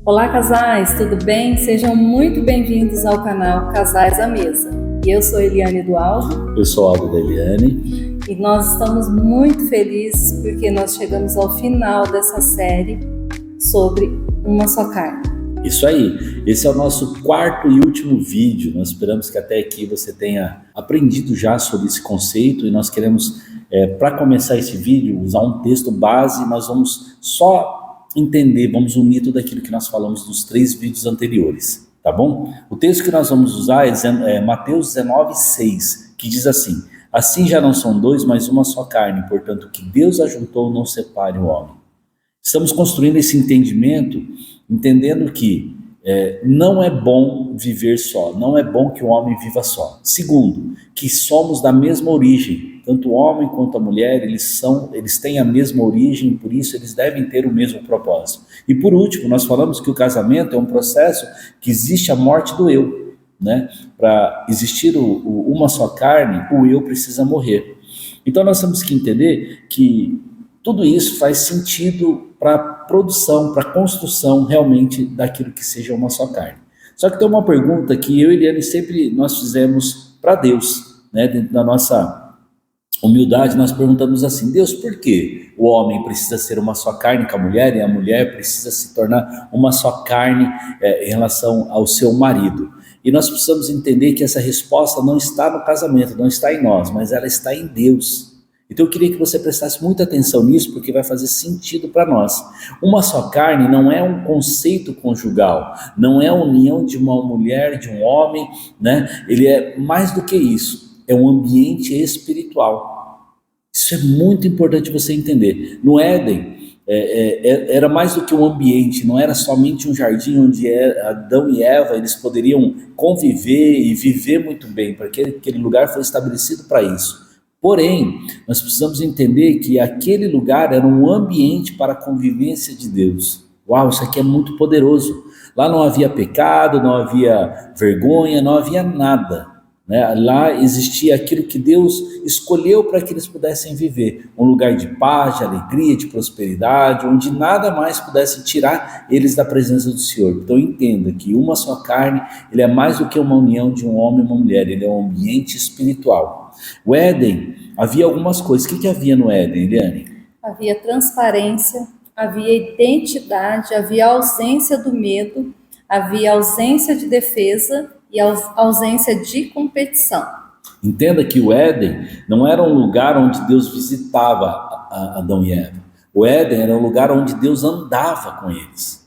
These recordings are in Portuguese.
Olá, casais, tudo bem? Sejam muito bem-vindos ao canal Casais à Mesa. Eu sou Eliane do Aldo. Eu sou Aldo da Eliane. E nós estamos muito felizes porque nós chegamos ao final dessa série sobre uma só carne. Isso aí, esse é o nosso quarto e último vídeo. Nós esperamos que até aqui você tenha aprendido já sobre esse conceito e nós queremos, para começar esse vídeo, usar um texto base. Nós vamos só entender, vamos unir tudo aquilo que nós falamos nos 3 vídeos anteriores, tá bom? O texto que nós vamos usar é Mateus 19:6, que diz assim: assim já não são dois, mas uma só carne, portanto, o que Deus ajuntou não separe o homem. Estamos construindo esse entendimento, entendendo que não é bom viver só, não é bom que o homem viva só. Segundo, que somos da mesma origem, tanto o homem quanto a mulher, eles têm a mesma origem, por isso eles devem ter o mesmo propósito. E por último, nós falamos que o casamento é um processo que existe a morte do eu, né? Para existir uma só carne, o eu precisa morrer. Então nós temos que entender que tudo isso faz sentido para a produção, para a construção realmente daquilo que seja uma só carne. Só que tem uma pergunta que eu e Eliane sempre nós fizemos para Deus, né? Dentro da nossa humildade, nós perguntamos assim: Deus, por que o homem precisa ser uma só carne com a mulher e a mulher precisa se tornar uma só carne em relação ao seu marido? E nós precisamos entender que essa resposta não está no casamento, não está em nós, mas ela está em Deus. Então eu queria que você prestasse muita atenção nisso, porque vai fazer sentido para nós. Uma só carne não é um conceito conjugal, não é a união de uma mulher, de um homem, né? Ele é mais do que isso, é um ambiente espiritual. Isso é muito importante você entender. No Éden, era mais do que um ambiente, não era somente um jardim onde Adão e Eva eles poderiam conviver e viver muito bem, porque aquele lugar foi estabelecido para isso. Porém, nós precisamos entender que aquele lugar era um ambiente para a convivência de Deus. Uau, isso aqui é muito poderoso. Lá não havia pecado, não havia vergonha, não havia nada, né? Lá existia aquilo que Deus escolheu para que eles pudessem viver. Um lugar de paz, de alegria, de prosperidade, onde nada mais pudesse tirar eles da presença do Senhor. Então entenda que uma só carne, ele é mais do que uma união de um homem e uma mulher, ele é um ambiente espiritual. O Éden, havia algumas coisas. O que havia no Éden, Eliane? Havia transparência, havia identidade, havia ausência do medo, havia ausência de defesa e ausência de competição. Entenda que o Éden não era um lugar onde Deus visitava Adão e Eva. O Éden era um lugar onde Deus andava com eles.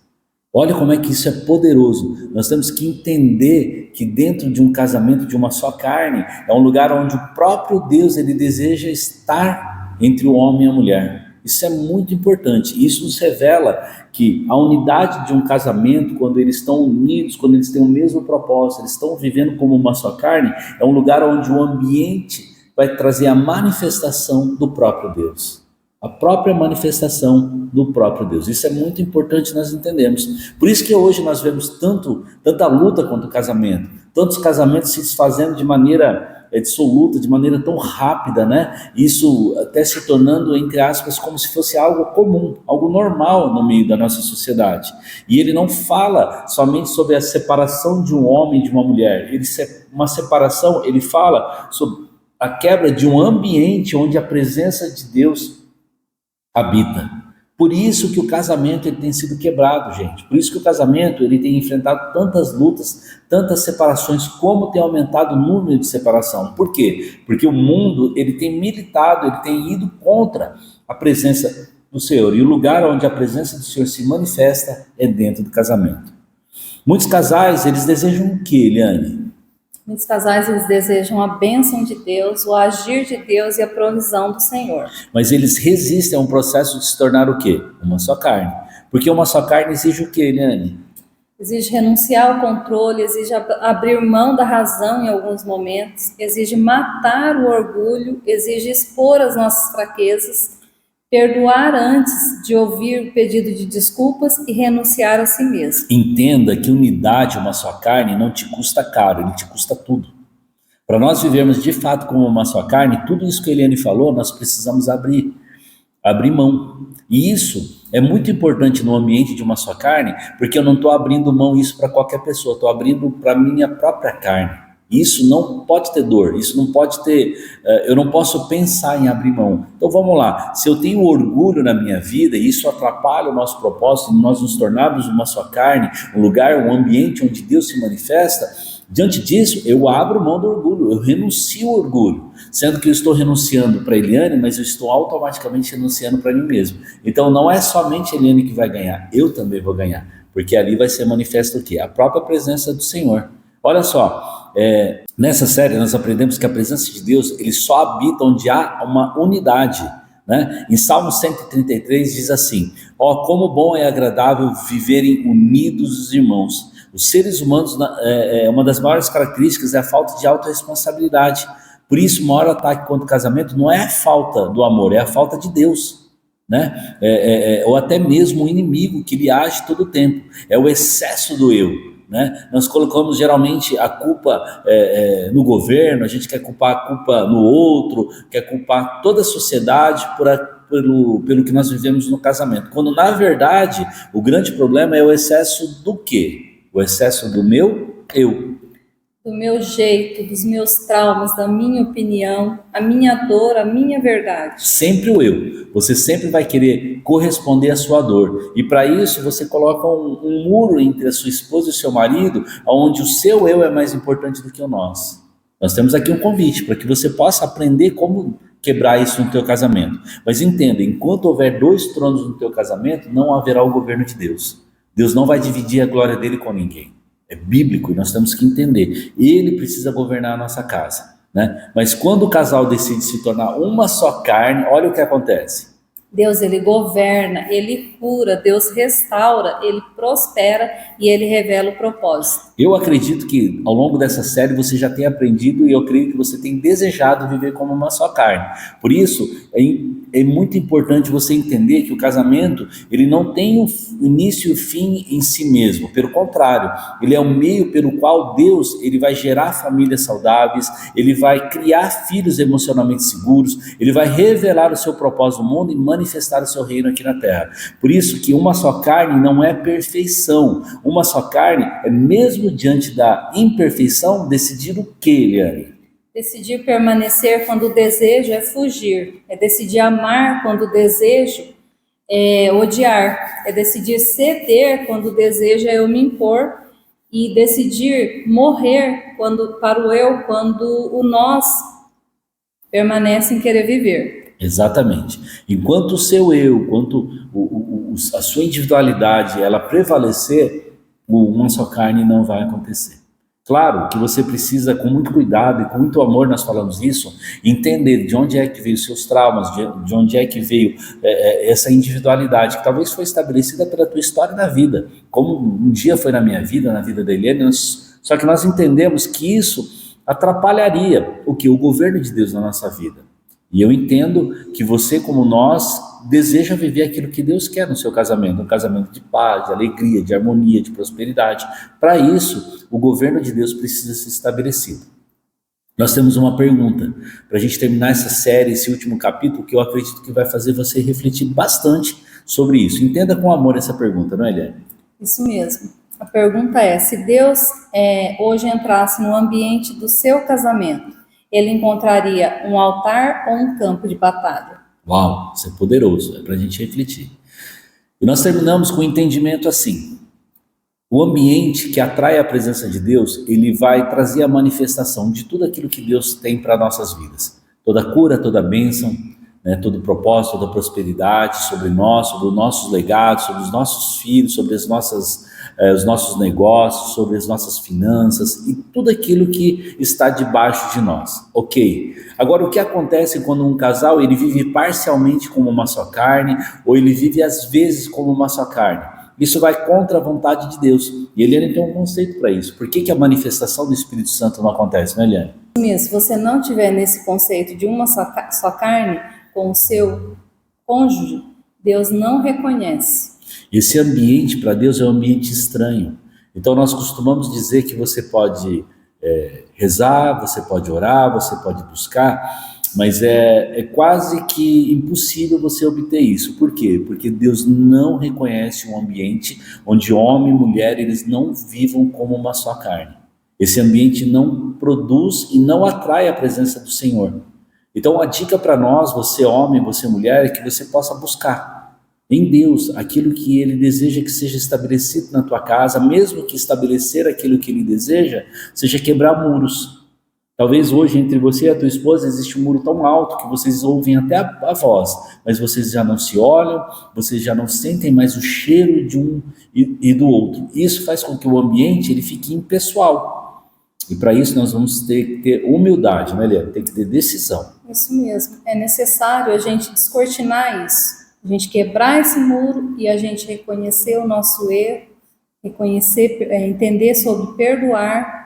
Olha como é que isso é poderoso. Nós temos que entender que dentro de um casamento de uma só carne, é um lugar onde o próprio Deus ele deseja estar entre o homem e a mulher. Isso é muito importante. Isso nos revela que a unidade de um casamento, quando eles estão unidos, quando eles têm o mesmo propósito, eles estão vivendo como uma só carne, é um lugar onde o ambiente vai trazer a manifestação do próprio Deus. A própria manifestação do próprio Deus. Isso é muito importante nós entendemos. Por isso que hoje nós vemos tanta luta contra o casamento, tantos casamentos se desfazendo de maneira dissoluta, de maneira tão rápida, né? Isso até se tornando, entre aspas, como se fosse algo comum, algo normal no meio da nossa sociedade. E ele não fala somente sobre a separação de um homem e de uma mulher. Uma separação, ele fala sobre a quebra de um ambiente onde a presença de Deus habita. Por isso que o casamento ele tem sido quebrado, gente. Por isso que o casamento ele tem enfrentado tantas lutas, tantas separações, como tem aumentado o número de separação. Por quê? Porque o mundo ele tem militado, ele tem ido contra a presença do Senhor. E o lugar onde a presença do Senhor se manifesta é dentro do casamento. Muitos casais, eles desejam o quê, Eliane? Muitos casais eles desejam a bênção de Deus, o agir de Deus e a provisão do Senhor. Mas eles resistem a um processo de se tornar o quê? Uma só carne. Porque uma só carne exige o quê, Eliane? Exige renunciar ao controle, exige abrir mão da razão em alguns momentos, exige matar o orgulho, exige expor as nossas fraquezas, perdoar antes de ouvir o pedido de desculpas e renunciar a si mesmo. Entenda que unidade, uma só carne, não te custa caro, ele te custa tudo. Para nós vivermos de fato como uma só carne, tudo isso que a Eliane falou, nós precisamos abrir mão. E isso é muito importante no ambiente de uma só carne, porque eu não estou abrindo mão isso para qualquer pessoa, estou abrindo para minha própria carne. Isso não pode ter dor, isso não pode ter, eu não posso pensar em abrir mão. Então vamos lá, se eu tenho orgulho na minha vida e isso atrapalha o nosso propósito, de nós nos tornarmos uma só carne, um lugar, um ambiente onde Deus se manifesta, diante disso eu abro mão do orgulho, eu renuncio ao orgulho, sendo que eu estou renunciando para a Eliane, mas eu estou automaticamente renunciando para mim mesmo. Então não é somente a Eliane que vai ganhar, eu também vou ganhar, porque ali vai ser manifesto o quê? A própria presença do Senhor. Olha só, nessa série nós aprendemos que a presença de Deus, ele só habita onde há uma unidade, né? Em Salmo 133 diz assim: ó, como bom e agradável viverem unidos os irmãos. Os seres humanos, uma das maiores características é a falta de autorresponsabilidade. Por isso, o maior ataque contra o casamento não é a falta do amor, é a falta de Deus, né? Ou até mesmo o inimigo que ele age todo o tempo, é o excesso do eu. Né? Nós colocamos geralmente a culpa no governo, a gente quer culpar a culpa no outro, quer culpar toda a sociedade pelo que nós vivemos no casamento, quando na verdade o grande problema é o excesso do quê? O excesso do meu eu. Do meu jeito, dos meus traumas, da minha opinião, a minha dor, a minha verdade. Sempre o eu. Você sempre vai querer corresponder à sua dor. E para isso você coloca um muro entre a sua esposa e o seu marido, onde o seu eu é mais importante do que o nosso. Nós temos aqui um convite para que você possa aprender como quebrar isso no teu casamento. Mas entenda, enquanto houver dois tronos no teu casamento, não haverá o governo de Deus. Deus não vai dividir a glória dele com ninguém. É bíblico e nós temos que entender. Ele precisa governar a nossa casa, né? Mas quando o casal decide se tornar uma só carne, olha o que acontece. Deus, ele governa, ele cura, Deus restaura, ele prospera e ele revela o propósito. Eu acredito que ao longo dessa série você já tem aprendido e eu creio que você tem desejado viver como uma só carne. Por isso, é muito importante você entender que o casamento, ele não tem o início e o fim em si mesmo. Pelo contrário, ele é o meio pelo qual Deus, ele vai gerar famílias saudáveis, ele vai criar filhos emocionalmente seguros, ele vai revelar o seu propósito no mundo e manifestar o seu reino aqui na terra. Por isso que uma só carne não é perfeição. Uma só carne é, mesmo diante da imperfeição, decidir o que, Eliane? Decidir permanecer quando o desejo é fugir. É decidir amar quando o desejo é odiar. É decidir ceder quando o desejo é eu me impor. E decidir morrer para o eu quando o nós permanece em querer viver. Exatamente. Enquanto o seu eu, enquanto a sua individualidade, ela prevalecer, uma só carne não vai acontecer. Claro que você precisa, com muito cuidado e com muito amor, nós falamos isso, entender de onde é que veio os seus traumas, de onde é que veio essa individualidade, que talvez foi estabelecida pela tua história da vida, como um dia foi na minha vida, na vida da Eliane, só que nós entendemos que isso atrapalharia o governo de Deus na nossa vida. E eu entendo que você, como nós, deseja viver aquilo que Deus quer no seu casamento, um casamento de paz, de alegria, de harmonia, de prosperidade. Para isso, o governo de Deus precisa ser estabelecido. Nós temos uma pergunta, para a gente terminar essa série, esse último capítulo, que eu acredito que vai fazer você refletir bastante sobre isso. Entenda com amor essa pergunta, não é, Eliane? Isso mesmo. A pergunta é, se Deus hoje entrasse no ambiente do seu casamento, ele encontraria um altar ou um campo de batalha? Uau, isso é poderoso, é para a gente refletir. E nós terminamos com o entendimento assim: o ambiente que atrai a presença de Deus, ele vai trazer a manifestação de tudo aquilo que Deus tem para nossas vidas. Toda cura, toda bênção, né, todo propósito, toda prosperidade sobre nós, sobre os nossos legados, sobre os nossos filhos, sobre os nossos negócios, sobre as nossas finanças e tudo aquilo que está debaixo de nós, ok? Agora, o que acontece quando um casal ele vive parcialmente como uma só carne, ou ele vive às vezes como uma só carne? Isso vai contra a vontade de Deus, e Eliane tem um conceito para isso. Por que a manifestação do Espírito Santo não acontece, não é, Eliane? Se você não tiver nesse conceito de uma só carne com o seu cônjuge, Deus não reconhece. Esse ambiente para Deus é um ambiente estranho. Então nós costumamos dizer que você pode rezar, você pode orar, você pode buscar, Mas é quase que impossível você obter isso. Por quê? Porque Deus não reconhece um ambiente onde homem e mulher eles não vivam como uma só carne. Esse ambiente não produz e não atrai a presença do Senhor. Então a dica para nós, você homem, você mulher, é que você possa buscar em Deus aquilo que Ele deseja que seja estabelecido na tua casa, mesmo que estabelecer aquilo que Ele deseja seja quebrar muros. Talvez hoje entre você e a tua esposa existe um muro tão alto que vocês ouvem até a voz, mas vocês já não se olham, vocês já não sentem mais o cheiro de um e do outro. Isso faz com que o ambiente ele fique impessoal. E para isso nós vamos ter que ter humildade, né, Eliane? Tem que ter decisão. Isso mesmo. É necessário a gente descortinar isso, a gente quebrar esse muro e a gente reconhecer o nosso erro, reconhecer, entender sobre perdoar.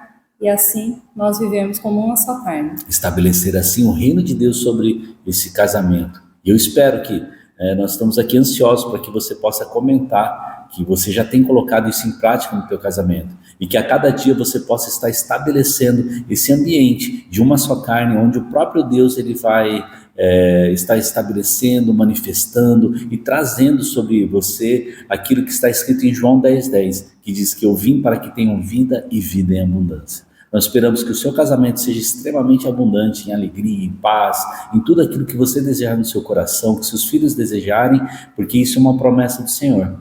E assim nós vivemos como uma só carne. Estabelecer assim o reino de Deus sobre esse casamento. E eu espero que nós estamos aqui ansiosos para que você possa comentar que você já tem colocado isso em prática no teu casamento. E que a cada dia você possa estar estabelecendo esse ambiente de uma só carne, onde o próprio Deus ele vai estar estabelecendo, manifestando e trazendo sobre você aquilo que está escrito em João 10:10, que diz que eu vim para que tenham vida e vida em abundância. Nós esperamos que o seu casamento seja extremamente abundante em alegria, em paz, em tudo aquilo que você desejar no seu coração, que seus filhos desejarem, porque isso é uma promessa do Senhor.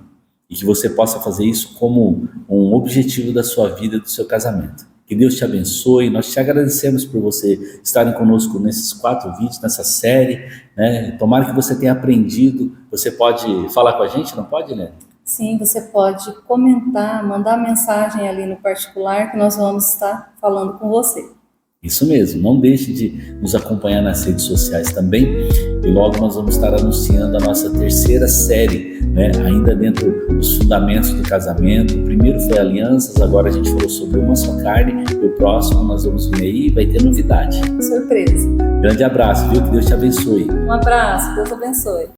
E que você possa fazer isso como um objetivo da sua vida, do seu casamento. Que Deus te abençoe. Nós te agradecemos por você estarem conosco nesses 4 vídeos, nessa série, né? Tomara que você tenha aprendido. Você pode falar com a gente, não pode, Helene? Sim, você pode comentar, mandar mensagem ali no particular que nós vamos estar falando com você. Isso mesmo, não deixe de nos acompanhar nas redes sociais também e logo nós vamos estar anunciando a nossa 3ª série, né? Ainda dentro dos fundamentos do casamento. O primeiro foi alianças, agora a gente falou sobre uma só carne e o próximo nós vamos vir aí e vai ter novidade. Surpresa. Grande abraço, viu? Que Deus te abençoe. Um abraço, Deus abençoe.